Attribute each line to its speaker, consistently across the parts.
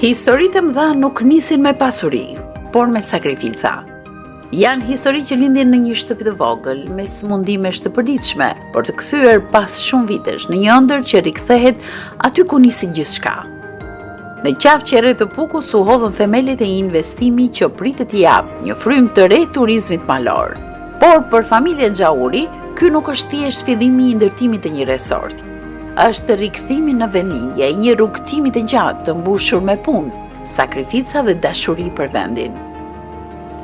Speaker 1: Historitë e mëdha nuk nisin me pasuri, por me sakrifica. Janë histori që lindin në një shtëpi të vogël, me smundimesh të përditshme, por të kthyer pas shumë vitesh në një ëndër që rikthehet aty ku nisi gjithçka. Në qafë që rreth të Pukut u hodhën themelet e një investimi që pritet të japë një frymë të re turizmit malor. Por për familjen Xhauri, ky nuk është thjesht fillimi i ndërtimit të një resorti. Është rikthimi në vendlindje e një rrugtimi të gjatë të mbushur me punë, sakrifica dhe dashuri për vendin.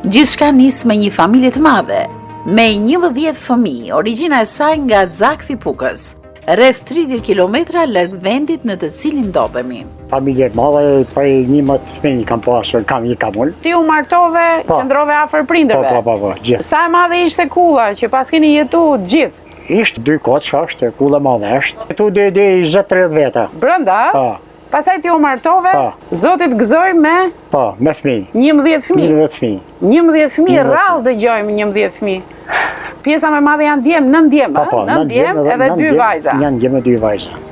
Speaker 1: Gjithçka nis me një familje të madhe, me 11 fëmijë, origjina e saj nga Zakthi Pukës, rreth 30 kilometra larg vendit në të cilin ndodhemi.
Speaker 2: Familje të madhe, prej 11 fëmijë kam pasur, kam një kamull.
Speaker 3: Ti u martove, qëndrove afër prindërve.
Speaker 2: Po. Gjithë.
Speaker 3: Sa e madhe ishte kulla që pas keni jetu gjithë?
Speaker 2: Ishte 2 kotsh është, kulla madhe është. Këtu deri 20-30 veta.
Speaker 3: Brenda?
Speaker 2: Po.
Speaker 3: Pastaj ti u martove, Zotit gëzoj me?
Speaker 2: Po, me fëmijë.
Speaker 3: 11 fëmijë?
Speaker 2: 11 fëmijë.
Speaker 3: 11 fëmijë, rrallë dëgjojmë 11 fëmijë. Pjesa më madhe janë djemë, 9 djemë,
Speaker 2: Po,
Speaker 3: 9 djemë edhe 2 vajza.
Speaker 2: Janë djemë 2 vajza.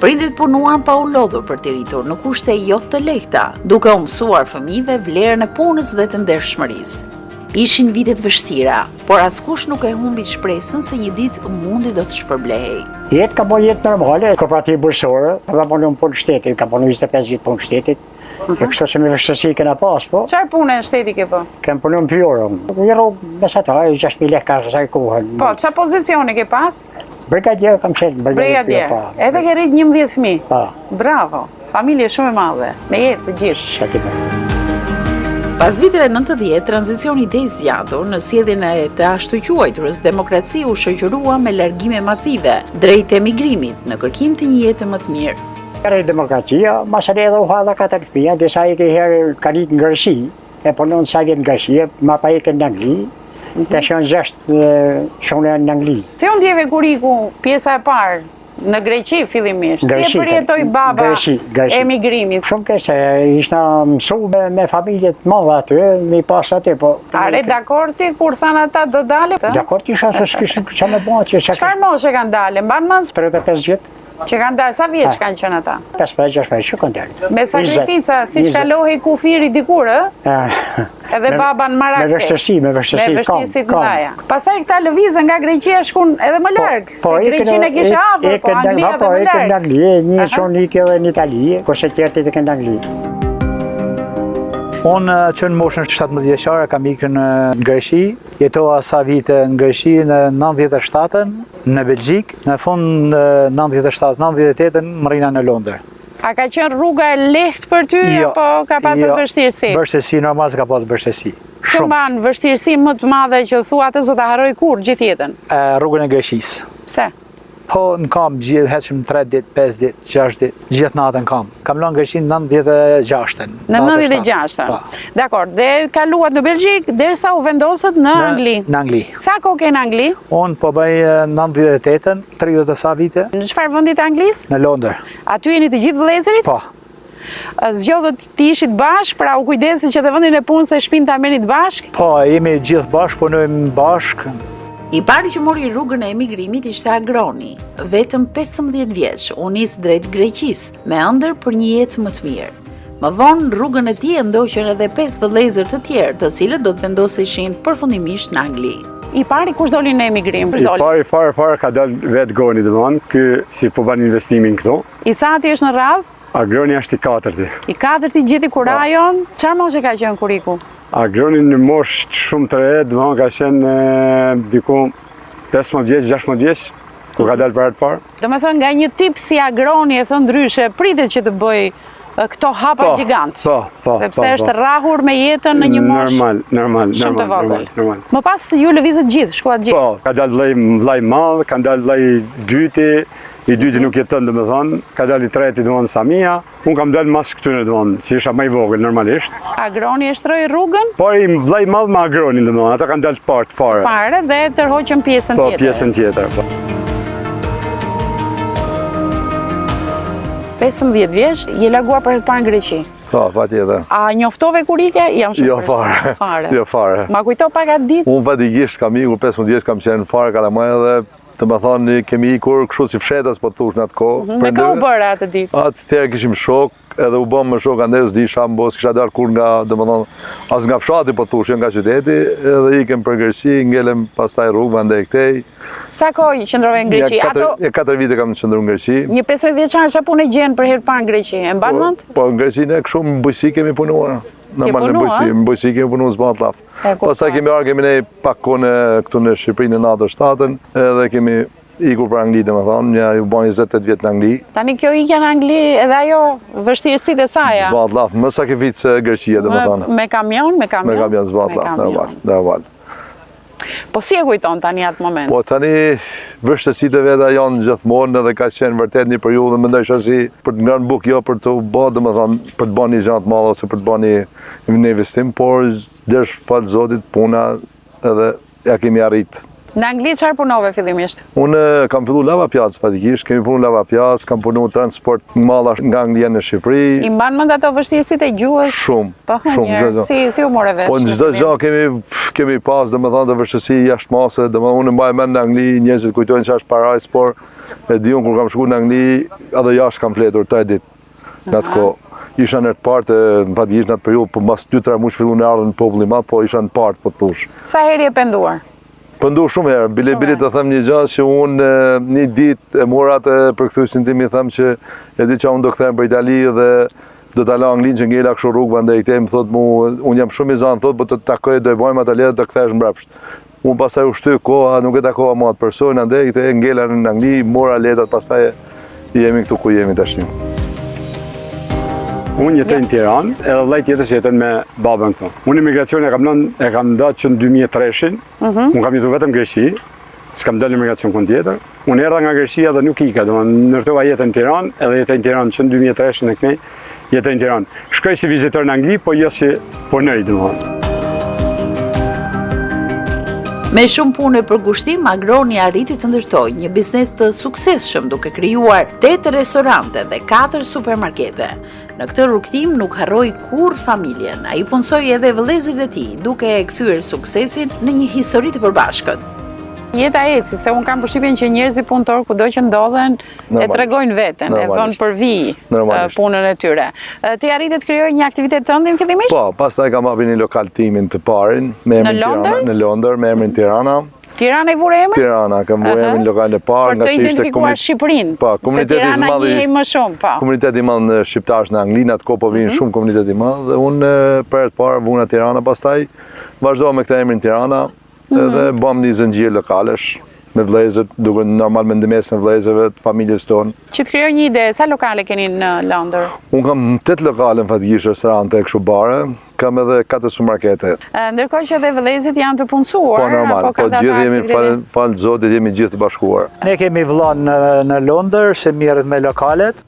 Speaker 1: Prindrit punuan pa u lodhur për të rritur në kushte jo të lehta, duke u mësuar fëmijëve vlerën e punës dhe të ndershmërisë. Ishin vitet vështira, por askush nuk e humbi shpresën se një ditë mundi do të shpërblehej.
Speaker 2: Jetë ka bo jetë normale, kooperativë bursore, ka punu në punë shtetit, ka punu 25 vjet punë shtetit. Kështu që me vështërsi kena pas, po.
Speaker 3: Çfarë pune në shteti ke po?
Speaker 2: Kem punu në Pjorëm. Një rrugë mesatar, 6.000 lekë ka saj kohën.
Speaker 3: Po, çfarë pozicioni ke pas?
Speaker 2: Brigadier kam qenë,
Speaker 3: Brigadier. Edhe ke rrit 11 fëmijë?
Speaker 2: Po.
Speaker 3: Bravo. Familje shumë e madhe, me jetë të gjithë.
Speaker 1: Pas viteve 90, tranzicioni i zgjatur në sjelljen e të ashtu quajturës demokraci u shoqërua me largime masive drejt emigrimit në kërkim të një jete më të mirë.
Speaker 2: Kërë demokracia, masër edhe u hadha 4 fëmijë, disa i ke herë kanë ikë në Greqi, e punon sa vjet në Greqi, ma pa ikën në Angli, të shon 6 shonë në Angli.
Speaker 3: Si u ndjeve kur iku pjesa e parë? Në Greqi fillimisht, si e përjetoj baba emigrimit?
Speaker 2: Shumë kese, ishta mësu me familjet madhe aty, mi pas aty, po...
Speaker 3: Are dakord ti kur thanë ata do dale?
Speaker 2: Dakord isha se s'kishin që me bo atje.
Speaker 3: Çfarë moshe kanë dale? Mban mend?
Speaker 2: 35 vjet.
Speaker 3: Që kanë dalë, sa vjeç kanë qenë ata?
Speaker 2: 5-6 që kanë dalë.
Speaker 3: Me sakrifica, si që kalohej kufiri dikur, edhe baba në Marakë.
Speaker 2: Me vështërsi,
Speaker 3: të ndaja. Pasaj këta lëvizën nga Greqia shkun edhe më largë, se Greqin e kishe afër, po Anglia edhe më largë.
Speaker 2: Po, e në Angli, një qonë ikë edhe në Itali, kurse tjertë i të kënë Angli.
Speaker 4: Unë që në moshën 17 vjeçare kam ikë në Greqi, jetova sa vite në Greqi në 97-ën, në Belgjik, në fund në 97-98-ën më rina në Londër.
Speaker 3: A ka qenë rruga e lehtë për ty, apo ka pasur vështirësi?
Speaker 4: Vështirësi, normal se ka pasur vështirësi.
Speaker 3: Që mban vështirësi më të madhe që thua atë zot ta harroj kur gjithë jetën?
Speaker 4: Rrugën e Greqisë.
Speaker 3: Pse?
Speaker 4: Po në kam heqëm 3 ditë, 5 ditë, 6 ditë, gjithë natën kam. Kam lënë Greqinë 96-ën.
Speaker 3: Në 96-ën. Dakor, dhe kaluat në Belgjik derisa u vendosët në Angli.
Speaker 4: Në Angli.
Speaker 3: Sa kohë ke në Angli?
Speaker 4: Unë po bëj 98-ën, 30 e sa vite.
Speaker 3: Në çfarë vendi të Anglisë?
Speaker 4: Në Londër.
Speaker 3: Aty jeni të gjithë vëllezërit?
Speaker 4: Po.
Speaker 3: Zgjodhët të ishit bashkë, pra u kujdesit që dhe vendin e punës e shtëpinë ta merrnit bashkë?
Speaker 4: Po, jemi gjithë bashkë, punojmë bashkë.
Speaker 1: I pari që mori rrugën e emigrimit ishte Agroni, vetëm 15 vjeç, u nis drejt Greqisë, me ëndër për një jetë më të mirë. Më vonë rrugën e tij e ndoqën edhe 5 vëllezër të tjerë, të cilët do të vendoseshin përfundimisht në Angli.
Speaker 3: I pari kush doli në emigrim?
Speaker 5: I pari fare ka dalë vetë Goni domethënë, ky si po bën investimin këto.
Speaker 3: I sa ti është në radhë?
Speaker 5: Agroni është i 4-ti.
Speaker 3: I 4-ti gjeti kurajon, çfarë moshe ka qenë kur iku?
Speaker 5: Agroni në moshë shumë të re, domethënë ka qenë diku 15 vjeç, 16 vjeç, kur ka dalë për herë të parë.
Speaker 3: Domethënë nga një tip si Agroni, e thon ndryshe, pritet që të bëj këto hapa gjigant.
Speaker 5: Po.
Speaker 3: Sepse është rrahur me jetën në një moshë.
Speaker 5: Normal.
Speaker 3: Shumë të vogël. Më pas ju lëvizët gjithë, shkuat gjithë.
Speaker 5: Po, ka dalë vllai madh, ka dalë vllai dyti. I dyti nuk jeton domethënë, ka dalë i treti domethënë Samia. Unë kam dalë mas këtyre domethënë, si isha më i vogël normalisht.
Speaker 3: Agroni e shtroi rrugën?
Speaker 5: Po i vllai madh me Agronin domethënë, ata kanë dalë fare.
Speaker 3: Fare dhe tërhoqën pjesën tjetër.
Speaker 5: Po, pjesën tjetër, po.
Speaker 3: 15 vjeç, je larguar për herë të parë në Greqi.
Speaker 6: Po, patjetër.
Speaker 3: A njoftove kur ike? Jam shumë
Speaker 6: Jo fare. Jo fare.
Speaker 3: Ma kujto pak atë ditë?
Speaker 6: Unë fatikisht kam ikur 15 vjeç kam qenë fare Kalamaj dhe Të më thonë, kemi ikur kështu si fshetas, po të thush në atë kohë.
Speaker 3: Me ka u bërë atë ditë?
Speaker 6: Atëherë kishim shok, edhe u bëm me shok, andaj s'di shambos, kisha darë kur nga, dhe më thonë, as nga fshati, po të thush, nga qyteti, edhe ikem për Greqi, ngelem pastaj rrugë, andaj këtej.
Speaker 3: Sa kohë qëndrove në Greqi?
Speaker 6: 4 vite kam qëndru në Greqi.
Speaker 3: Një 15 vjeçar që punë gjenë për herë parë në Greqi, e mban mend?
Speaker 6: Po në Greqi ne kështu në bujësi kemi punuar. Normal në bujësi kemi punuar s'bën laf. Pastaj kemi arë, kemi ne pak kone këtu në Shqipëri në natë shtatën, edhe kemi ikur për Angli, domethënë, ja u bën 28 vjet në Angli.
Speaker 3: Tani kjo ikja në Angli edhe ajo vështirësitë e saj.
Speaker 6: S'bën laf, më sakrificë se Greqia, domethënë.
Speaker 3: Me kamion? Me
Speaker 6: kamion s'bën laf, normal.
Speaker 3: Po si e kujton tani atë moment?
Speaker 6: Po tani vështësitë veta janë gjithmonë edhe ka qenë vërtet një periudhë mendoj si për të ngrënë bukë, jo për të bërë, domethënë për të bërë një gjë të madhe ose për të bërë një investim, por desh fal Zotit puna edhe ja kemi arrit.
Speaker 3: Në Angli çfarë punove fillimisht?
Speaker 6: Unë kam filluar lava pjac fatikisht, kemi punuar lava pjac, kam punuar transport mallash nga Anglia në Shqipëri.
Speaker 3: I mban mend ato vështirësitë e gjuhës?
Speaker 6: Shumë.
Speaker 3: Po si u morë vesh?
Speaker 6: Po në çdo gjë kemi pas domethënë të vështirësi jashtëmase, domethënë unë mbaj mend në Angli njerëzit kujtojnë çfarë paraj, por e di unë kur kam shkuar në Angli, edhe jashtë kam fletur 3 ditë në atë kohë. Isha në partë, në fatikisht në atë periudhë, po mbas 2-3 muaj filluan të ardhin populli i madh, po isha në partë, po thosh.
Speaker 3: Sa herë e penduar?
Speaker 6: Pëndu shumë herë, bile të them një gjë që unë një ditë e mora atë përkthyesin tim i them që e di që unë do kthehem për Itali dhe do ta la Anglinë që ngela kështu rrugë andaj këtej më thotë unë jam shumë i zanë thotë, po të takoj do e bëjmë atë letë të kthehesh mbrapsht. Unë pastaj u shty koha, nuk e takova më atë person andaj këtej ngela në Angli, mora letat pastaj jemi këtu ku jemi tash.
Speaker 5: Unë jetoj në Tiranë, edhe vllai tjetër jeton me babën këtu. Unë emigracionin e kam ndarë që në 2003-shin, unë kam jetuar vetëm në Greqi, s'kam dalë emigracion kënd tjetër. Unë erdha nga Greqia dhe nuk ika, domethënë ndërtova jetën në Tiranë, edhe jetoj në Tiranë që në 2003-shin e këtej, jetoj në Tiranë. Shkoj si vizitor në Angli, po jo si punoj domethënë.
Speaker 1: Me shumë punë e përkushtim, Agroni arriti të ndërtojë një biznes të suksesshëm duke krijuar 8 restorante dhe 4 supermarkete. Në këtë rrugtim nuk harroi kurrë familjen. Ai punsoi edhe vëllezërit e tij, duke e kthyer suksesin në një histori të përbashkët.
Speaker 3: Jeta eci, se unë kam përshtypjen që njerëzit punëtor kudo që ndodhen e tregojnë veten, e vënë për vijë punën e tyre. Ti arritë të krijoj një aktivitet tënd fillimisht?
Speaker 6: Po, pastaj kam hapur një lokal timin të parin me emrin Tirana, në Londër me emrin Tirana.
Speaker 3: Tirana i vure emrin?
Speaker 6: Tirana, kam vure emrin lokal e parë
Speaker 3: nga se ishte identifikuar Shqipërinë.
Speaker 6: Po, komuniteti i madh
Speaker 3: i më shumë, po.
Speaker 6: Komuniteti i madh shqiptarësh në Angli, atë kohë po vinë shumë komunitet i madh dhe unë për të parë vuna Tirana, pastaj vazhdova me këtë emrin Tirana. Edhe bëm një zëngjirë lokalesh me vëllezërt, duke normal me ndërmesën vëllezërve të familjes tonë.
Speaker 3: Që të krijoj një ide, sa lokale keni në Londër?
Speaker 6: Unë kam 8 lokale në fatikisht restorante kështu bare, kam edhe 4 supermarkete.
Speaker 3: Ndërkohë që edhe vëllezërit janë të punësuar,
Speaker 6: po normal, po gjithë jemi fal Zotit jemi gjithë të bashkuar.
Speaker 4: Ne kemi vëllon në Londër që merret me lokalet.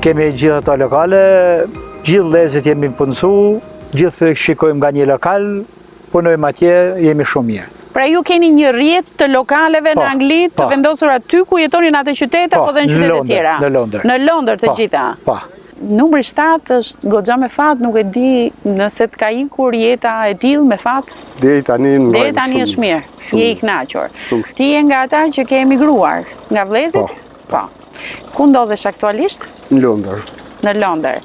Speaker 4: Kemi gjithë ato lokale, gjithë vëllezërit jemi punësu, gjithë shikojmë nga një lokal, punojmë atje, jemi shumë mirë.
Speaker 3: Pra ju keni një rrjet të lokaleve në Angli të vendosur aty ku jetoni në atë qytet apo dhe në qytete tjera?
Speaker 4: Në Londër.
Speaker 3: Në Londër të gjitha?
Speaker 4: Po.
Speaker 3: Numri 7 është goxha me fat, nuk e di nëse të ka ikur jeta e tillë me fat.
Speaker 7: Deri tani
Speaker 3: është mirë, je i kënaqur. Ti je nga ata që ke emigruar nga vëllezërit? Po. Ku ndodhesh aktualisht?
Speaker 7: Në Londër.
Speaker 3: Në Londër.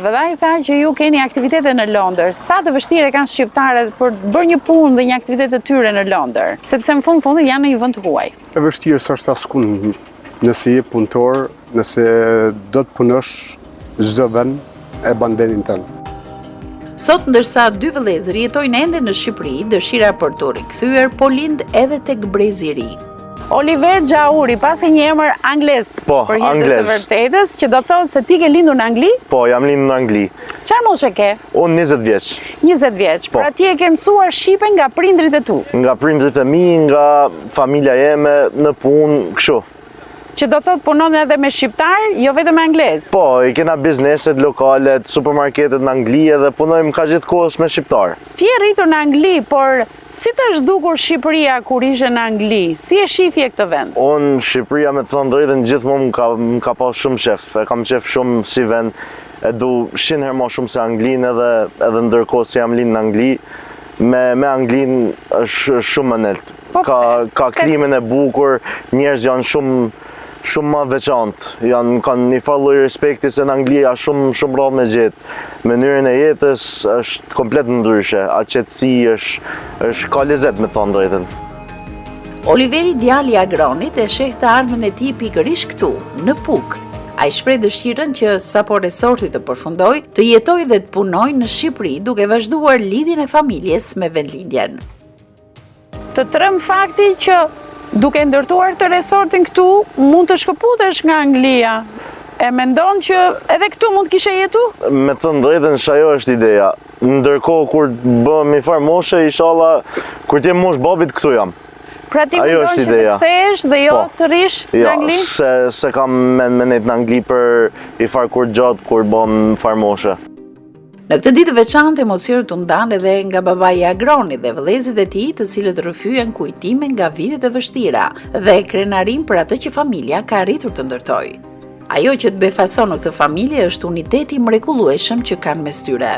Speaker 3: Vëllai tha që ju keni aktivitete në Londër. Sa të vështirë kanë shqiptarët për të bërë një punë dhe një aktivitet të tyre në Londër? Sepse në fundit janë në një vend të huaj.
Speaker 7: E vështirë s'është askund. Nëse je punëtor, nëse do të punosh, çdo vend e bën vendin tënd.
Speaker 1: Sot ndërsa 2 vëllezër jetojnë ende në Shqipëri, dëshira për të rikthyer po lind edhe tek brezi i ri.
Speaker 3: Oliver Gjauri, pasi një emër anglez,
Speaker 8: po,
Speaker 3: për hir të së vërtetës, që do thotë se ti ke lindur në Angli?
Speaker 8: Po, jam lindur në Angli.
Speaker 3: Çfarë moshe ke?
Speaker 8: Unë 20 vjeç.
Speaker 3: 20 vjeç. Pra ti e ke mësuar shqipen nga prindrit e tu?
Speaker 8: Nga prindrit e mi, nga familja jeme, në punë, kështu.
Speaker 3: Që do thot punon edhe me shqiptar, jo vetëm me anglez?
Speaker 8: Po, i kena bizneset lokalet, supermarketet në Angli edhe punojmë ka gjithë kohës me shqiptar.
Speaker 3: Ti je rritur në Angli, por si të është dukur Shqipëria kur ishe në Angli? Si e shifje këtë vend?
Speaker 8: Unë Shqipëria me të thonë drejtën gjithmonë më ka pas shumë qef. E kam qef shumë si vend. E du 100 herë më shumë se Anglinë edhe ndërkohë si jam lind në Angli. Me Anglinë është shumë më nelt. Ka klimin e bukur, njerëz janë shumë më veçantë. Kanë një lloj respekti se në Angli është shumë rrallë me gjetë. Mënyrën e jetës është komplet ndryshe. A qetësi është ka lezet me thonë drejtën.
Speaker 1: Oliveri djali i Agronit e sheh të ardhmen e tij pikërisht këtu, në Puk. Ai shpreh dëshirën që sapo resorti të përfundoj, të jetoj dhe të punoj në Shqipëri duke vazhduar lidhjen e familjes me vendlindjen.
Speaker 3: Të trëm fakti që duke ndërtuar të resortin këtu, mund të shkëputesh nga Anglia. E mendon që edhe këtu mund të kishe jetu?
Speaker 8: Me thënë drejtën, ajo është ideja. Ndërkohë kur bëm i farë moshe, inshallah, kur t'jem mosh babit, këtu jam.
Speaker 3: Pra ti mendon që të kthehesh dhe jo të rish në Angli?
Speaker 8: Jo, se kam menet në Angli për i farë kur gjatë, kur bëm farë moshe.
Speaker 1: Në këtë ditë veçantë emocionet u ndanë edhe nga babai i Agronit dhe vëllezërit e tij, të cilët rrëfyen kujtime nga vitet e vështira dhe krenarim për atë që familja ka arritur të ndërtojë. Ajo që të befason në këtë familje është uniteti mrekullueshëm që kanë mes tyre.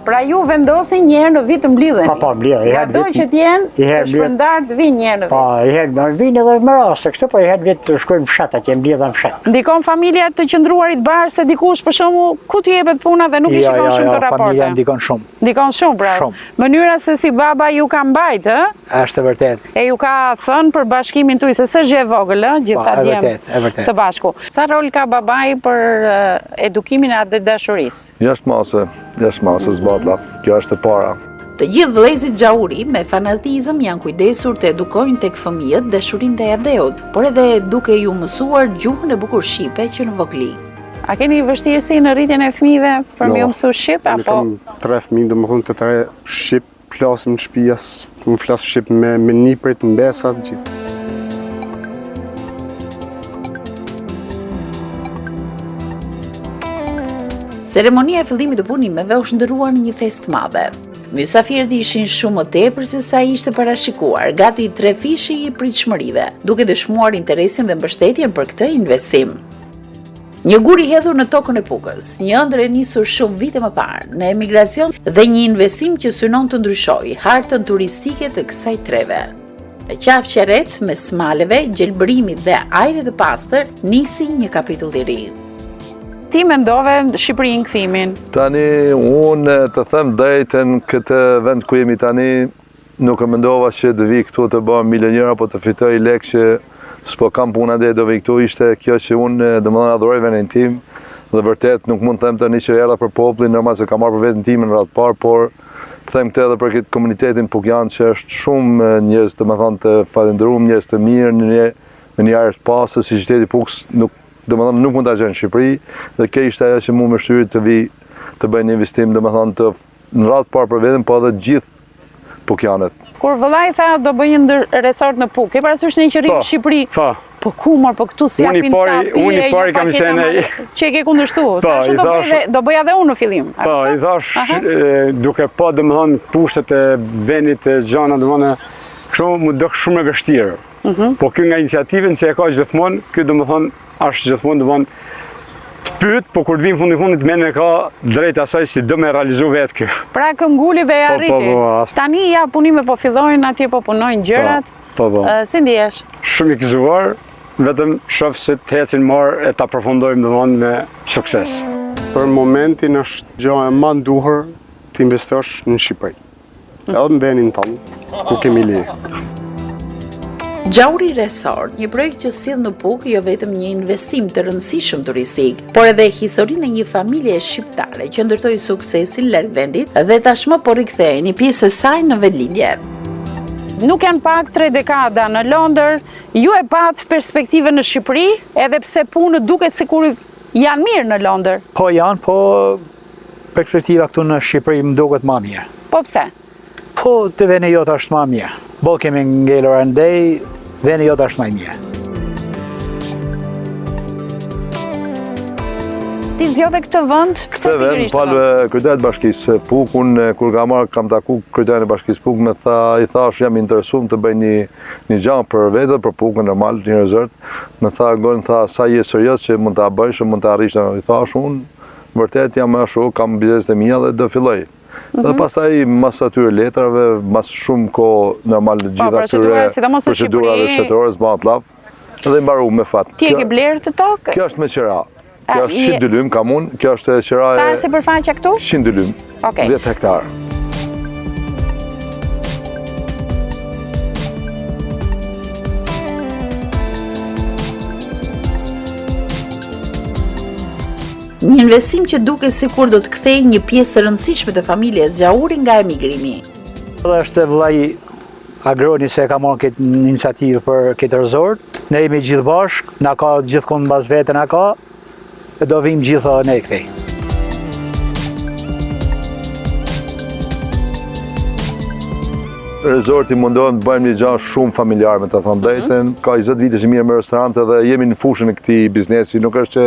Speaker 3: Pra ju vendosin njëherë në vit të mblidheni.
Speaker 2: Po, mblidheni.
Speaker 3: Gardoj që t'jenë të shpërndar të vinë njëherë në vit.
Speaker 2: Po, herë vinë edhe me raste kështu, po herë vit të shkojmë fshat, atje mblidhen fshat.
Speaker 3: Ndikon familja të qëndruarit bashkë se dikush për shembull ku t'i jepet puna dhe nuk i shikon shumë të raporte.
Speaker 4: Familja ndikon shumë.
Speaker 3: Ndikon shumë, pra.
Speaker 4: Shumë.
Speaker 3: Mënyra se si baba ju ka mbajt, ë?
Speaker 4: Është e vërtet.
Speaker 3: E ju ka thënë për bashkimin tuaj se s'është gjë e vogël, ë? Gjithta djem së bashku. Sa rol ka babai për edukimin e dashurisë?
Speaker 6: Jashtë masë zbatla. Kjo është e para.
Speaker 1: Të gjithë vëllezërit Xhauri me fanatizëm janë kujdesur të edukojnë tek fëmijët dashurinë ndaj Adheut, por edhe duke ju mësuar gjuhën e bukur shqipe që në vogli.
Speaker 3: A keni vështirësi në rritjen e fëmijëve për me mësu shqip apo?
Speaker 7: Ne kam 3 fëmijë, domethënë të 3 shqip, flasim në shtëpi, unë flas shqip me niprit, mbesa, të gjithë.
Speaker 1: Ceremonia e fillimit të punimeve u shndërrua në një festë madhe. Mysafirët ishin shumë më tepër se sa ishte parashikuar, gati 3 fishi i pritshmërive, duke dëshmuar interesin dhe mbështetjen për këtë investim. Një gur i hedhur në tokën e Pukës, një ëndër e nisur shumë vite më parë në emigracion dhe një investim që synon të ndryshojë hartën turistike të kësaj treve. Në qafë qeret, me smaleve, gjelbërimit dhe ajrit të pastër, nisi një kapitull i ri.
Speaker 3: Ti mendove Shqipërinë kthimin?
Speaker 6: Tani, unë të them drejtën këtë vend ku jemi tani, nuk e mendova që të vi këtu të bëhem milionjer apo të fitoj lek që s'po kam puna dhe do vi këtu, ishte kjo që unë domethënë adhuroj vendin tim dhe vërtet nuk mund të them tani që erdha për popullin, normal se kam marrë për veten time në radhë parë, por them këtë edhe për këtë komunitetin Pukjan që është shumë njerëz domethënë të falendëruar, njerëz të mirë, në një arë të pastë si qyteti Pukës domethënë nuk mund ta gjej në Shqipëri dhe kjo ishte ajo që mua më shtyri të vi të bëj një investim domethënë në radhë parë për veten, po edhe gjithë Pukjanët.
Speaker 3: Kur vëllai tha do bëj një resort në Pukë, e parasysh në që rrim në Shqipëri. Po ku mor, po këtu si japin tapi.
Speaker 5: Unë i pari kam qenë
Speaker 3: që e ke kundërshtuar. Sa do bëja edhe unë në fillim.
Speaker 5: Po, i thash duke pa domethënë pushtet e vendit e gjana domethënë kështu më duk shumë e vështirë. Po kjo nga iniciativën që e ka gjithmonë, kjo domethënë është gjithmonë domethënë të pyet, po kur të vin fundit mendja ka drejt asaj si do me realizu vetë kjo.
Speaker 3: Pra kënguli dhe e arriti. Tani ja punime po fillojnë, atje po punojnë gjërat. Si ndihesh?
Speaker 5: Shumë i gëzuar, vetëm shoh se të ecin marr e ta përfundojmë domethënë me sukses.
Speaker 7: Për momentin është gjë e më duhur të investosh në Shqipëri. Edhe në vendin tonë, ku kemi lirë.
Speaker 1: Xhauri Resort, një projekt që sjell në Pukë jo vetëm një investim të rëndësishëm turistik, por edhe historinë e një familje shqiptare që ndërtoi suksesin larg vendit dhe tashmë po rikthehej një pjesë e saj në vendlindje.
Speaker 3: Nuk janë pak 3 dekada në Londër, ju e pat perspektive në Shqipëri, edhe pse punët duket sikur janë mirë në Londër.
Speaker 4: Po janë, po perspektiva këtu në Shqipëri më duket më mirë.
Speaker 3: Po pse?
Speaker 4: Po të veni jotë është më mirë. Bo kemi ngelur andej, veni jotë është më mirë.
Speaker 3: Ti zgjodhe këtë vend, pse pikërisht?
Speaker 6: Këtë vend, kryetarët bashkisë Puk, unë kur kam taku kryetarin e bashkisë Puk, i thash jam interesuar të bëj një gjë për vete, për Pukën normal, një rezervë. Më tha sa je serioz që mund ta bësh, mund ta arrish. I thash unë, vërtet jam ashtu, kam bizneset e mia dhe do filloj. Dhe pastaj mas atyre letrave, mas shumë kohë normal gjitha atyre procedurave shtetërore zbat llaf, dhe mbaru me fat.
Speaker 3: Ti e ke blerë të tokë?
Speaker 6: Kjo është me qira. Kjo është 100 dylym kam unë, kjo është qira e...
Speaker 3: Sa e sipërfaqja këtu?
Speaker 6: 100 dylym, 10 hektar.
Speaker 1: Një investim që duke sikur do të kthej një pjesë e rëndësishme të familjes Gjauri nga emigrimi.
Speaker 4: Dhe është vllai Agroni se ka marrë këtë iniciativë për këtë resort. Ne jemi gjithë bashkë, na ka gjithmonë mbas vete na ka, e do vim gjithë ne këtej.
Speaker 6: Rezorti mundohen të bëjmë një gjë shumë familjar, me të thënë drejtën. Ka 20 vite që mirë me restorante dhe jemi në fushën e këtij biznesi. Nuk është që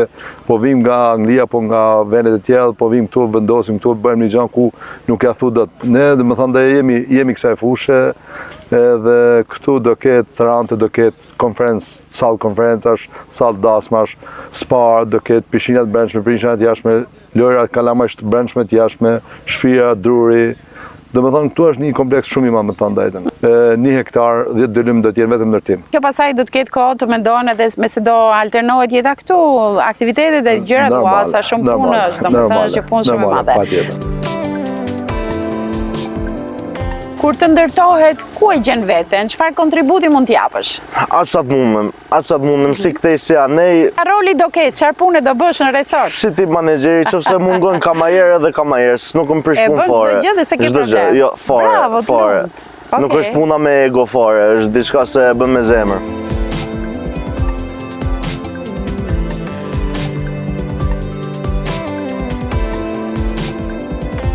Speaker 6: po vim nga Anglia, po nga vendet e tjera, po vim këtu, vendosim këtu, bëjmë një gjë ku nuk ja thu dot. Ne, domethënë, jemi kësaj fushë, edhe këtu do ketë rante, do ketë sallë konferencash, sallë dasmash, spa, do ketë pishinat brendshme, pishinat jashtme, lojrat kalamajsh të brendshme të jashtme, shtëpia, druri. Dhe me thonë, këtu është një kompleks shumë i madh, me thonë drejtën. 1 hektar, 10 dylym do t'jenë vetëm ndërtim.
Speaker 3: Kjo pasaj do të ketë kohë të mendojnë edhe me se do alternohet jeta këtu, aktivitetet e gjërat ua, sa shumë punë është, do më thënë që punë shumë e madhe. Kur të ndërtohet, ku e gjen veten? Çfarë kontributi mund t'japësh?
Speaker 8: Atë sa të mundem, si këtej si anej.
Speaker 3: Çfarë roli do ketë, çfarë pune do bësh në resort?
Speaker 8: Si tip menaxheri, nëse mungon kamajer edhe kamajer, nuk më prish punë fore.
Speaker 3: Çdo gjë dhe se ke problem.
Speaker 8: Jo, fore.
Speaker 3: Bravo,
Speaker 8: fore. Nuk është puna me ego fore, është diçka se e bën me zemër.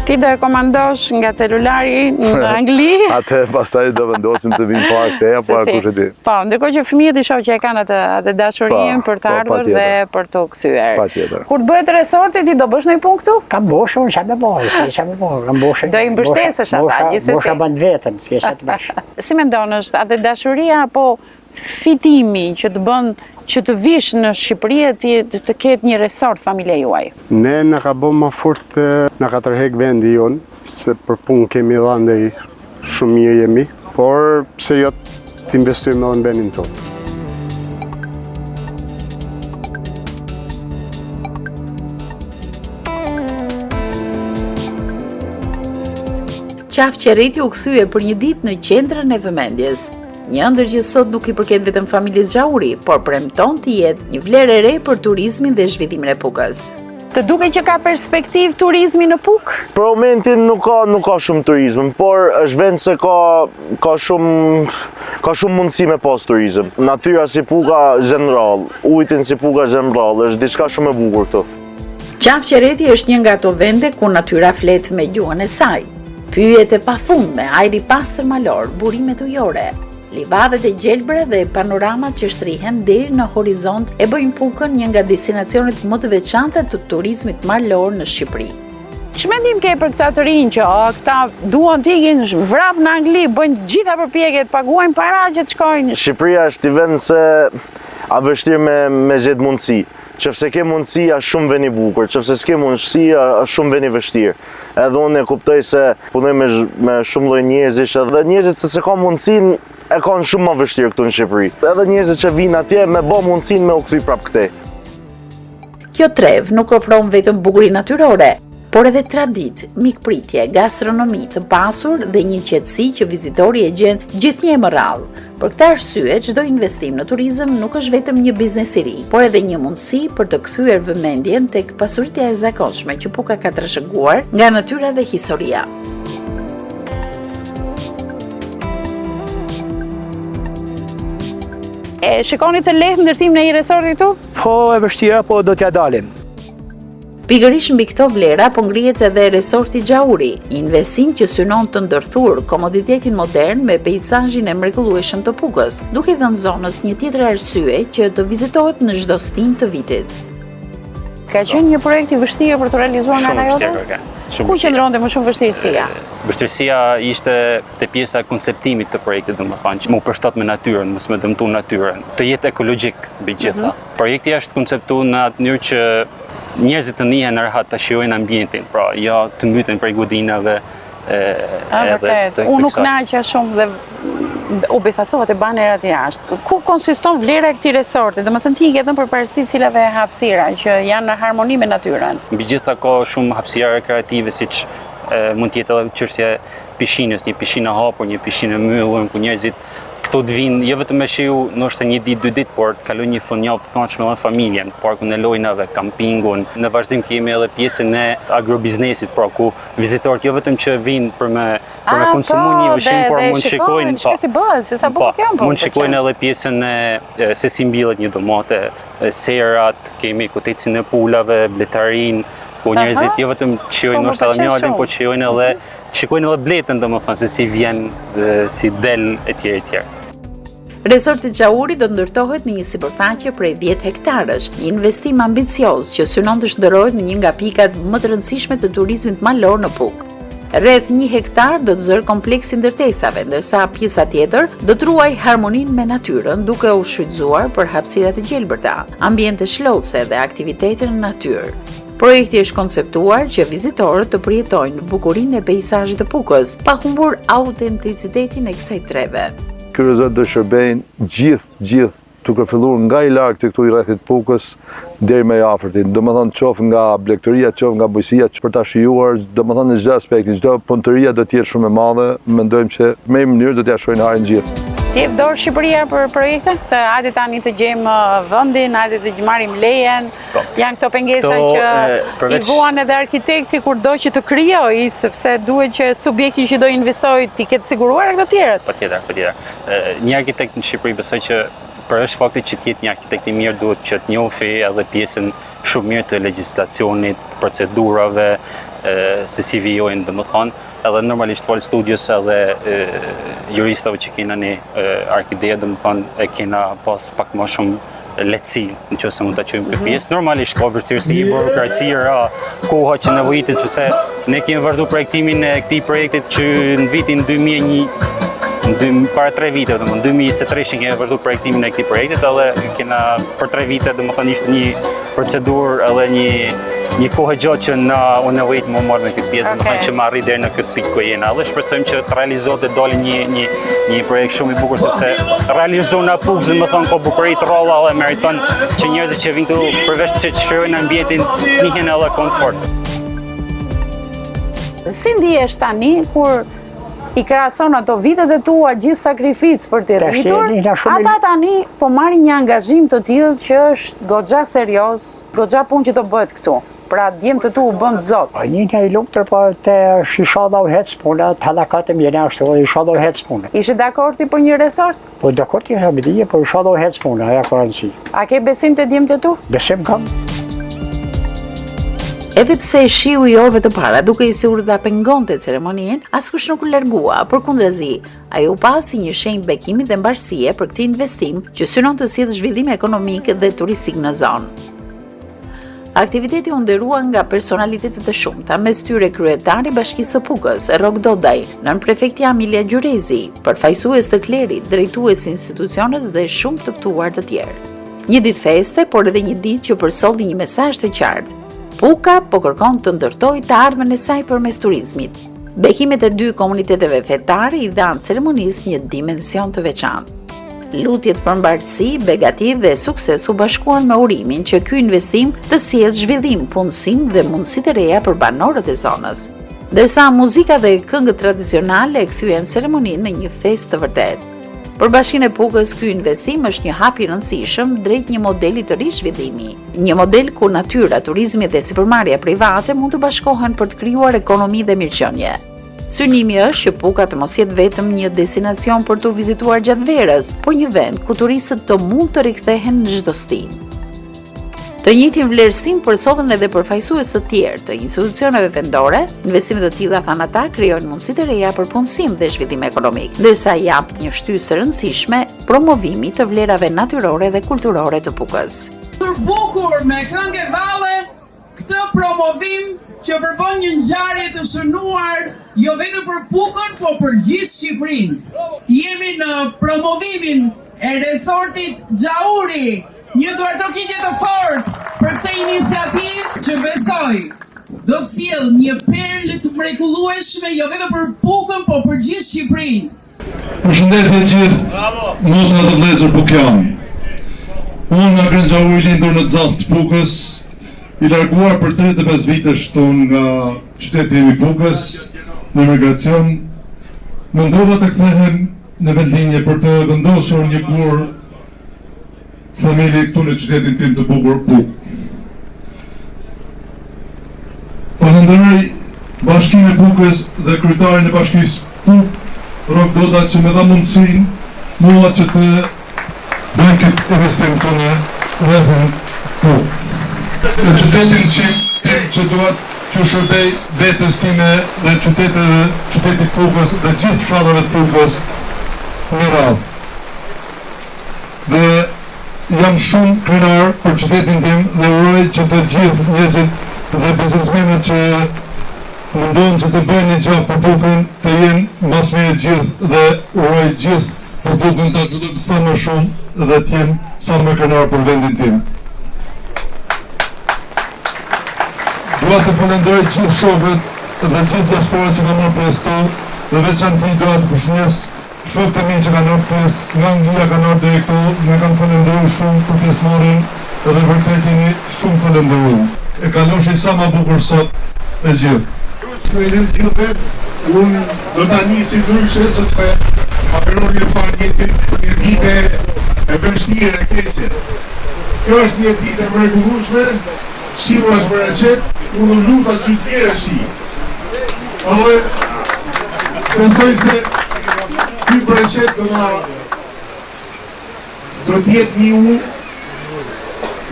Speaker 3: Ti do e komandosh nga celulari në Angli?
Speaker 6: Atë pastaj do vendosim të vinë pak te apo kush e di.
Speaker 3: Po, ndërkohë që fëmijët i shoh që e kanë atë dashurinë për të ardhur dhe për të kthyer.
Speaker 6: Patjetër.
Speaker 3: Kur të bëhet resorti ti do bësh ndonjë punë këtu?
Speaker 2: Kam boshur, çfarë do bëj? Kam boshur.
Speaker 3: Do i mbështesësh ata, gjithsesi.
Speaker 2: Bosha bën vetën, si sa të bash.
Speaker 3: Si mendon, është atë dashuria apo fitimi që të bën që të vish në Shqipëri të ketë një resort familja juaj?
Speaker 7: Ne në ka bë më fort në ka tërhek vendi jonë, se për punë kemi dhënë shumë mirë jemi, por pse jo të investojmë edhe në vendin tonë.
Speaker 1: Qafë Qereti u kthye për një ditë në qendrën e vëmendjes. Një ëndër që sot nuk i përket vetëm familjes Gjauri, por premton të jetë një vlerë e re për turizmin dhe zhvillimin e Pukës.
Speaker 3: Të duke që ka perspektiv turizmi në Pukë?
Speaker 8: Për momentin nuk ka shumë turizm, por është vend se ka shumë mundësi me pas turizm. Natyra si Puka zhenrall, ujtin si Puka zhenrall, është diçka shumë e bukur këtu.
Speaker 1: Qafë Qereti është një nga ato vende ku natyra flet me gjuhën e saj. Pyjet e pafundme, ajri pastër malor, burimet ujore, livadët e gjelbre dhe panoramat që shtrihen deri në horizont e bëjnë Pukën një nga destinacionet më të veçanta të turizmit malor në Shqipëri.
Speaker 3: Ç'mendim ke për këta të rinj që këta duan të ikin vrap në Angli, bëjnë gjitha përpjekjet, paguajnë para që të shkojnë?
Speaker 8: Shqipëria është i vend se a vështirë me gjetë mundësi. Qëfse ke mundësi, a shumë veni bukur, qëfse s'ke mundësi, a shumë veni vështirë. Edhe unë e kuptoj se punoj me shumë lloj njerëzish, edhe njerëzit se ka mundësin, e kanë shumë më vështirë këtu në Shqipëri. Edhe njerëzit që vinë atje me bë mundësin me u kthy prap këtej.
Speaker 1: Kjo trev nuk ofron vetëm bukurinë natyrore, por edhe tradit, mikpritje, gastronomi të pasur dhe një qetësi që vizitori e gjen gjithnjë më rrallë. Për këtë arsye, çdo investim në turizëm nuk është vetëm një biznes i ri, por edhe një mundësi për të kthyer vëmendjen tek pasuritë e jashtëzakonshme që Puka ka trashëguar nga natyra dhe historia.
Speaker 3: E shikoni të lehtë ndërtimin e një resorti këtu?
Speaker 4: Po e vështira, po do t'ja dalim.
Speaker 1: Pikërisht mbi këto vlera po ngrihet edhe resorti Gjauri, një investim që synon të ndërthurë komoditetin modern me peizazhin e mrekullueshëm të Pukës, duke dhënë zonës një tjetër arsye që të vizitohet në çdo stin të vitit.
Speaker 3: Ka qenë një projekt i vështirë për të realizuar nga jote? Ku qëndronte më shumë vështirësia?
Speaker 9: Vështirësia ishte te pjesa e konceptimit të projektit, domethënë, që më përshtat me natyrën, mos më dëmtu natyrën, të jetë ekologjik mbi gjitha. Projekti është konceptuar në atë mënyrë që njerëzit të njihen rehat të shijojnë ambientin, pra jo të mbyten prej godinave.
Speaker 3: Vërtet, unë nuk naqa shumë dhe u befasohet e banerat jashtë. Ku konsiston vlera e këtij resorti? Domethënë ti ke dhënë përparësi cilave hapësira që janë në harmoni me natyrën.
Speaker 9: Mbi gjitha ka shumë hapësira rekreative, siç mund të jetë edhe çështja e pishinës, një pishinë e hapur, një pishinë e mbyllur ku njerëzit këto të vinë jo vetëm me shiu ndoshta një ditë, 2 ditë, por të kalojnë një fundjavë të këndshme me familjen, parkun e lojnave, kampingun. Në vazhdim kemi edhe pjesën e agrobiznesit, pra ku vizitorët jo vetëm që vinë për me konsumu një ushqim, por mund shikojnë mund shikojnë edhe pjesën e se si mbillet një domate, serat, kemi kutecin e pulave, bletarin, ku njerëzit jo vetëm shijojnë ndoshta edhe mjalin, por shikojnë edhe bletën, domethënë se si vjen, si del etj etj.
Speaker 1: Resorti Gjauri do ndërtohet në një sipërfaqe prej 10 hektarësh, një investim ambicioz që synon të shndërrohet në një nga pikat më të rëndësishme të turizmit malor në Pukë. Rreth 1 hektar do të zërë kompleksin ndërtesave, ndërsa pjesa tjetër do të ruaj harmoninë me natyrën duke u shfrytzuar për hapësira të gjelbërta, ambiente shlodhëse dhe aktivitete në natyrë. Projekti është konceptuar që vizitorët të përjetojnë bukurinë e peizazhit të Pukës, pa humbur autenticitetin e kësaj treve.
Speaker 6: Ky resort do shërbejnë gjithë duke filluar nga i largët këtu i rrethit Pukës deri më i afërtit. Domethënë qoftë nga blegtëria, qoftë nga bujësia, për ta shijuar, domethënë në çdo aspekt, çdo punëtoria do të jetë shumë e madhe. Mendojmë që me mënyrë do t'ia shohin harin gjithë.
Speaker 3: Ti jep dorë Shqipëria për projekte? Hajde tani të gjejmë vendin, hajde të marrim lejen. Janë këto pengesa që i vuan edhe arkitekti kurdo që të krijojë, sepse duhet që subjekti që do investojë të ketë siguruar këto të tjerat.
Speaker 9: Patjetër. Një arkitekt në Shqipëri besoj që për është fakti që të jetë një arkitekt i mirë duhet që të njohë edhe pjesën shumë mirë të legjislacionit, procedurave, se si vijojnë, domethënë, edhe normalisht fol studios edhe juristave që kena ne arkide, domethënë e kena pas pak më shumë lehtësi nëse mund ta quajmë këtë pjesë. Normalisht ka vështirësi, burokraci, koha që nevojitet, sepse ne kemi vazhduar projektimin e këtij projekti që në vitin 2001 para 3 vite, domethënë 2023 kemi vazhduar projektimin e këtij projekti, edhe kena për 3 vite, domethënë ishte një procedurë edhe një kohë gjatë që u nevojit më marrë në këtë pjesë, domethënë që më arrit deri në këtë pikë ku jena. Dhe shpresojmë që të realizohet dhe dalë një projekt shumë i bukur, sepse realizohet në Pukë, domethënë ka bukuri të rralla dhe meriton që njerëzit që vinë këtu përveç që shkruajnë ambientin, njihen edhe komfort.
Speaker 3: Si ndihesh tani kur i krahason ato vitet e tua gjithë sakrificë për të rritur, ata tani po marrin një angazhim të tillë që është goxha serioz, goxha punë që do bëhet këtu. Pra djemt të tu u bën zot.
Speaker 2: Një i luktër, po të shisha do hec puna, të halakatëm jene ashtu, isha do hec puna.
Speaker 3: Ishe dakord ti për një resort?
Speaker 2: Po dakord isha bëdije, po isha do hec puna, aja ka rëndësi.
Speaker 3: A ke besim të djemt të tu?
Speaker 2: Besim kam.
Speaker 1: Edhe pse shiu i orëve të para duke i sigurt ta pengonte ceremonien, askush nuk u largua, përkundrazi, ai u pa si një shenjë bekimi dhe mbarësie për këtë investim që synon të sjellë zhvillim ekonomik dhe turistik në zonë. Aktiviteti u nderua nga personalitetet e shumta, mes tyre kryetari i Bashkisë së Pukës, Rok Dodaj, nën prefekti Amilia Gjurezi, përfaqësues të klerit, drejtues institucionet dhe shumë të ftuar të tjerë. Një ditë feste, por edhe një ditë që përsolli një mesazh të qartë. Puka po kërkon të ndërtojë të ardhmen e saj përmes turizmit. Bekimet e 2 komuniteteve fetare i dhanë ceremonisë një dimension të veçantë. Lutjet për mbarësi, begati dhe sukses u bashkuan me urimin që ky investim të sjellë zhvillim, punësim dhe mundësi të reja për banorët e zonës. Ndërsa muzika dhe këngët tradicionale e kthyen ceremoninë në një festë të vërtetë. Për Bashkinë e Pukës, ky investim është një hap i rëndësishëm drejt një modeli të ri zhvillimi, një model ku natyra, turizmi dhe sipërmarrja private mund të bashkohen për të krijuar ekonomi dhe mirëqenie. Synimi është që Puka të mos jetë vetëm një destinacion për të vizituar gjatë verës, por një vend ku turistët të mund të rikthehen në çdo stin. Të njëjtin vlerësim përcotën edhe përfaqësues të tjerë të institucioneve vendore. Investimet të tilla, thanë ata, krijojnë mundësi të reja për punësim dhe zhvillim ekonomik, ndërsa jap një shtysë të rëndësishme promovimit të vlerave natyrore dhe kulturore të Pukës.
Speaker 10: Bukur me këngë valle këtë promovim që përbën një ngjarje të shënuar jo vetëm për Pukën, por për gjithë Shqipërinë. Jemi në promovimin e resortit Gjauri, një duartrokitje të fortë për këtë iniciativë që besoj do të sjellë një perlë të mrekullueshme jo vetëm për Pukën, por për gjithë Shqipërinë.
Speaker 11: Përshëndetje gjithë, motra dhe vëllezër Pukjani. Unë nga Grën Gjauri, lindur në Xallë të Pukës, i larguar për 35 vite shton nga qyteti i Pukës në emigracion, mendova të kthehem në vendlinje për të vendosur një gur familje këtu në qytetin tim të bukur Pukë. Falenderoj Bashkimin e Pukës dhe kryetarin e Bashkisë Pukë, Rok Doda, që më dha mundësinë mua që të bëj këtë investim këtu në rrethin Pukë. Në qytetin që duhet t'ju shërbej vetes time dhe qytetit Pukës dhe gjithë fshatrave të Pukës në radhë. Dhe jam shumë krenar për qytetin tim dhe uroj që të gjithë njerëzit dhe biznesmenët që mundohen që të bëjnë një gjë për Pukën të jenë mas miri gjithë dhe uroj gjithë për Pukën të zhvillohet sa më shumë dhe të jenë sa më krenar për vendin tim. Dua të falenderoj gjithë shokët dhe gjithë diasporat që kanë marrë pjesë këtu dhe veçanërisht dua të përshëndes shokët e mi që kanë marrë pjesë nga Anglia, kanë ardhur deri këtu, më kanë falendëruar shumë për pjesëmarrjen dhe vërtet jeni shumë falendëruar. E kaloshi sa më bukur sot e gjithë.
Speaker 12: Me një gjithë unë do ta nisi ndryshe sepse ma përnon një fakt një dite e vështirë e keqe. Kjo është një ditë e mrekullueshme, shiu është për recet, unë luta që tjere shi. Edhe besoj se ky për recet do t'jetë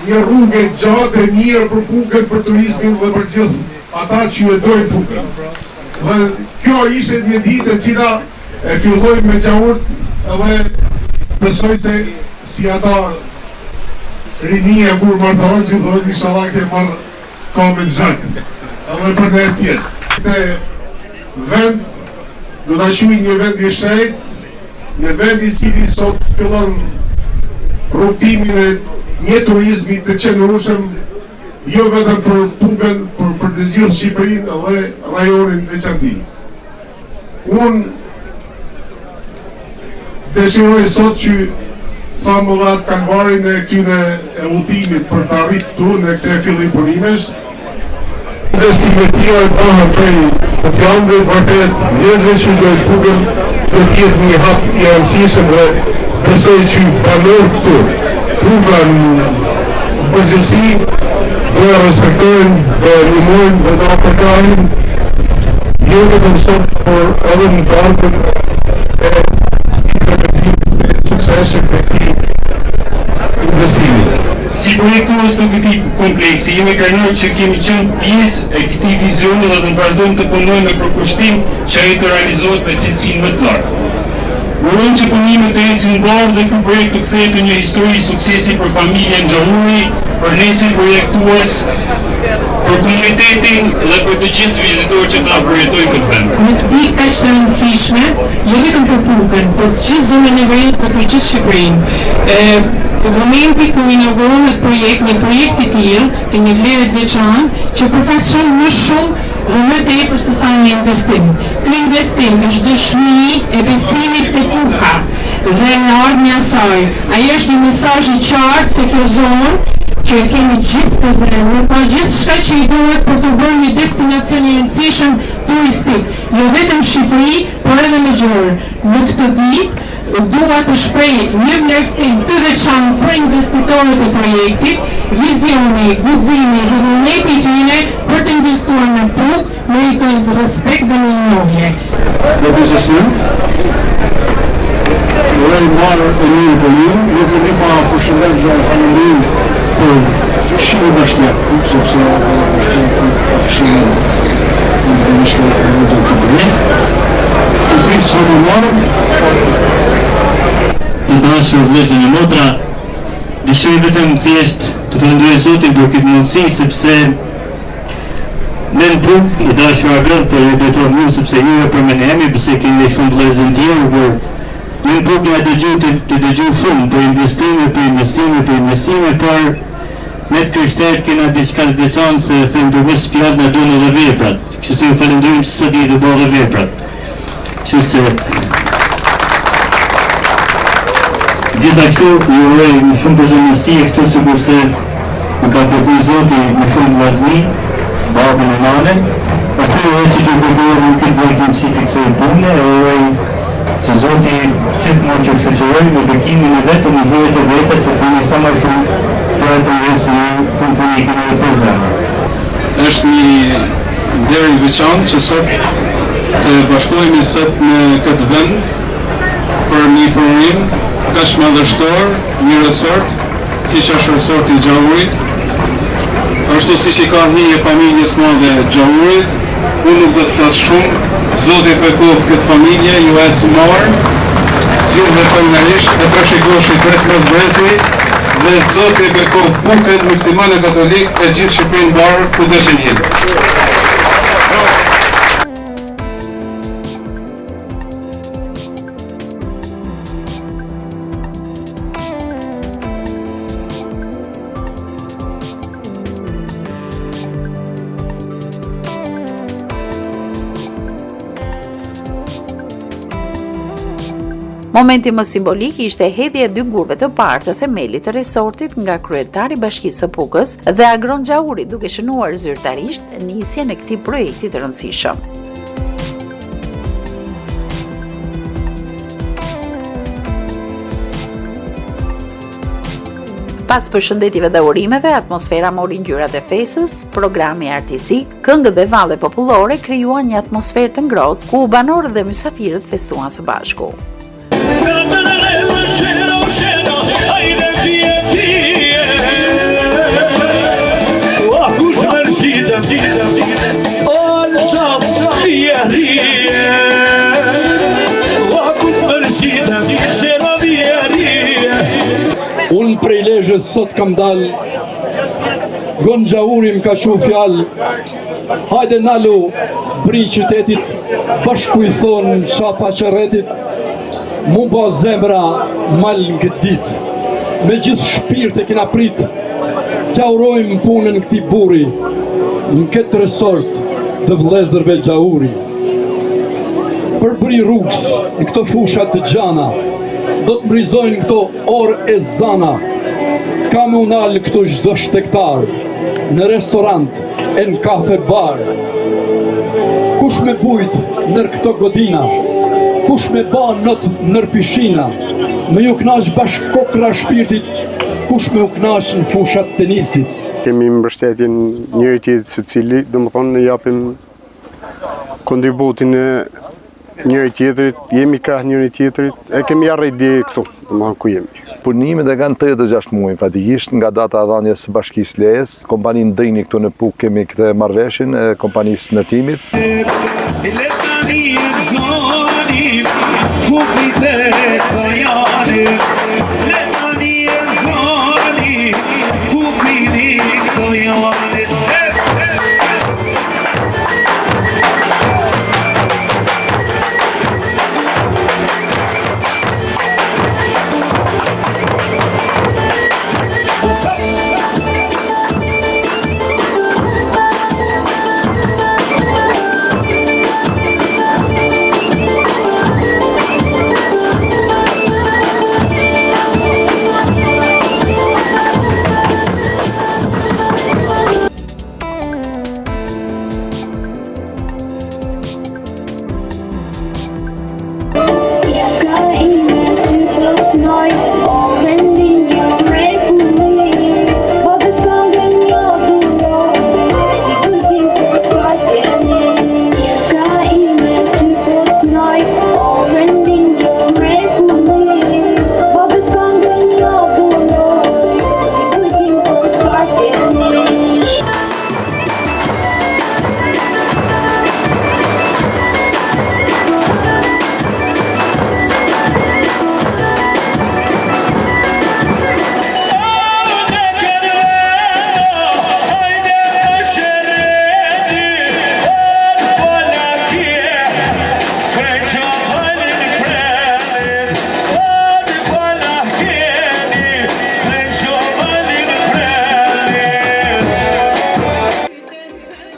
Speaker 12: një rrugë gjatë e mirë për Pukën, për turizmin dhe për gjithë ata që ju e dojnë Pukën. Dhe kjo ishte një ditë e cila e filloi me Gjaurt edhe besoj se si ata rinia kur martohen që dojnë inshallah ke marrë kamen zhak edhe për ne tjerë. Këtë vend do ta shuj një vend i shrejt, një vend i cili sot fillon rrugtimin e një turizmi të qenurueshëm jo vetëm për Pukën, për të gjithë Shqipërinë dhe rajonin veçanti. Unë dëshiroj sot që famullat kalvarin e këtyre e udhëtimit për të arritur këtu në këtë fillim punimesh. Investimet tjera bëhen prej Pukjanëve, vërtet njerëzve që dojnë Pukën do të jetë një hap i rëndësishëm dhe besoj që banorët këtu Puka në përgjithësi do e respektojnë, do e limojnë dhe do e përkrajnë jo vetëm sot, por edhe në darkën e implementimit e sukseshëm të këtij investimi.
Speaker 13: Si projektues të këtij kompleksi, jemi krenar që kemi qenë pjesë e këtij vizioni dhe të vazhdojmë të punojmë me përkushtim që ai të realizohet me cilësinë më të lartë. Urojmë që punimet të ecin bardhë dhe ky projekt të kthehet në një histori suksesi për familjen Xhauri, për nesër projektues, për komunitetin dhe për të gjithë vizitorët që ta përjetojnë këtë vend.
Speaker 14: Në të ditë kaq të rëndësishme, jo vetëm për Pukën, por për gjithë zonën e Veriut dhe për gjithë Shqipërinë. Në momenti ku inaugurohet një projekt i tillë, të një vlere të veçantë, që përfaqëson më shumë dhe më tepër se sa një investim. Ky investim është dëshmi e besimit te Puka dhe në ardhmja e saj. Ai është një mesazh i qartë se kjo zonë që e kemi gjithë të zemër, pa gjithçka që i duhet për të bërë një destinacion i rëndësishëm turistik, jo vetëm Shqipëri, por edhe në Gjorë. Në këtë ditë dua të shpreh një vlerësim të veçantë për investitorët e projektit, vizioni, guximi dhe vullneti i tyre për të investuar në Pukë meritojnë respekt dhe mirënjohje.
Speaker 12: Në biznesmen, uroj marrë të mirë për ju, nuk e një pa përshëndet dhe falenderim për Shumë bashkëja Puk, sepse bashkëja Puk këshia në ishte në të bëri. Të pritë sa më marë.
Speaker 13: Të dashur vëllezër e motra, dëshiroj vetëm thjesht të falenderoj Zotin për këtë mundësi, sepse ne në Puk, i dashur agrën për e drejtor mu, sepse ju e përmenemi, pëse kemi shumë vëllezër tjerë, por ne në Puk nga të dëgju shumë për investime, por me të kryshterët kena diçka të veçantë se them përmes fjalë na duhen edhe veprat. Kështu se ju falenderojmë që sot jeni të bëre veprat. Kështu se gjithashtu ju uroj më shumë përgjithësi, kështu sikurse më ka kërkuar Zoti më shumë vllazni, babën e nanën. Pastaj uroj që të bëjmë në këtë vërtetim si të kësaj pune, uroj që Zoti gjithmonë të shoqërojë në bekimin e vetë në hyrje të vetë, se punë sa më shumë për të rësë në komponikën e përzëmë.
Speaker 11: Është një ndër i veçantë që sot të bashkohemi sot në këtë vend për një program kaq madhështor, një resort, siç është resorti i Gjaurit. Ashtu siç i ka hije familjes madhe Gjaurit, unë nuk do të flas shumë. Zoti përkof këtë familje, ju e të marë, gjithë dhe familjarisht, e përshikoshi pres mëzbrezi, dhe Zoti përkof Pukën, muslimane katolik, e gjithë Shqipërinë barë, ku dëshin jetë.
Speaker 1: Momenti më simbolik ishte hedhja e dy gurve të parë të themelit të resortit nga kryetari i Bashkisë së Pukës dhe Agron Gjauri, duke shënuar zyrtarisht nisjen e këtij projekti të rëndësishëm. Pas përshëndetjeve dhe urimeve, atmosfera mori ngjyrat e fesës, programi artistik, këngët dhe valle popullore krijuan një atmosferë të ngrohtë ku banorët dhe mysafirët festuan së bashku.
Speaker 15: Unë prej Lezhës sot kam dal, Gon Gjauri më ka shu fjal, hajde nalu bri qytetit, bashku i thonë shafa qëretit, mu ba zemra mal në këtë dit, me gjithë shpirt e kina prit, tja urojmë punën këti buri, në këtë resort të vlezërve Gjauri. Për bri rrugës në këto fushat të gjana, do të mrizojnë këto orë e zana, ka me unalë këto gjdo shtektar, në restorant e në kafe bar. Kush me bujt nër këto godina, kush me ba not nër pishina, me ju knash bashk kokra shpirtit, kush me u knash në fushat tenisit.
Speaker 7: Kemi mbështetjen njëri tjetrit se cili, dhe më thonë, ne japim kontributin e njëri tjetrit, jemi krah njëri tjetrit, e kemi arrit deri këtu, domethënë ku jemi.
Speaker 6: Punimet e kanë 36 muaj, fatikisht nga data e dhënies së Bashkisë Lejes, kompaninë Drini këtu në Puk kemi këtë marrëveshjen e kompanisë ndërtimit.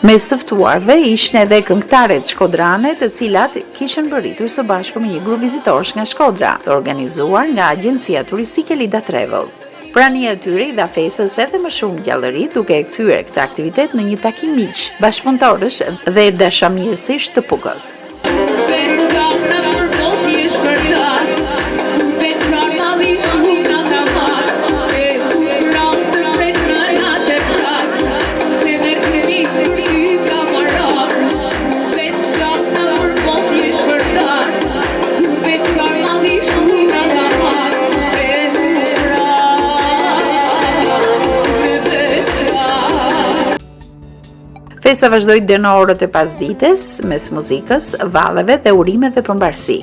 Speaker 1: Mes të ftuarve ishin edhe këngëtaret shkodrane, të cilat kishin bërritur së bashku me një grup vizitorësh nga Shkodra, të organizuar nga agjencia turistike Lida Travel. Prania e tyre i dha fesës edhe më shumë gjallëri, duke e kthyer këtë aktivitet në një takim miq, bashkëpunëtorësh dhe dashamirësish të Pukës. Festa vazhdoi deri në orët e pasdites mes muzikës, valleve dhe urimeve për mbarësi.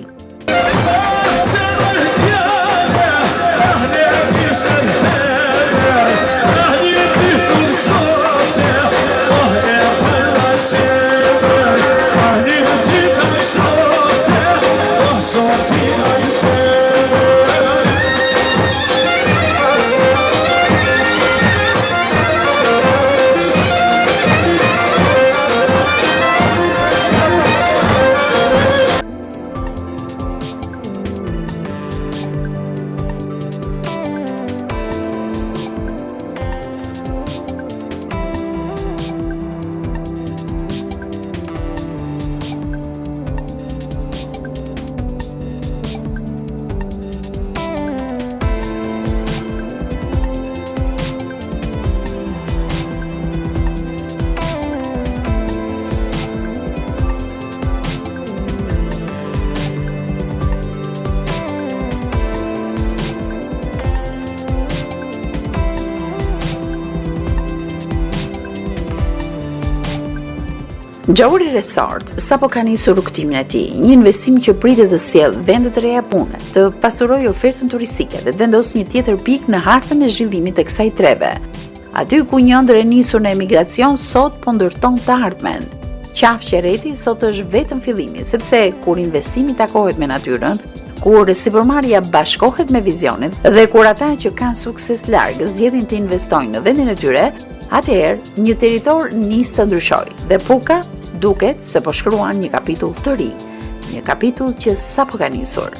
Speaker 1: Gjauri Resort sapo ka nisur rrugtimin e tij, një investim që pritet të sjellë vende të reja pune, të pasurojë ofertën turistike dhe të vendosë një tjetër pikë në hartën e zhvillimit të kësaj treve. Aty ku një ëndër e nisur në emigracion sot po ndërton të ardhmen. Qafë qereti sot është vetëm fillimi, sepse kur investimi takohet me natyrën, kur sipërmarrja bashkohet me vizionet dhe kur ata që kanë sukses larg zgjedhin të investojnë në vendin e tyre, atëherë një territor nis të ndryshojë dhe Puka duket se po shkruan një kapitull të ri, një kapitull që sapo ka nisur.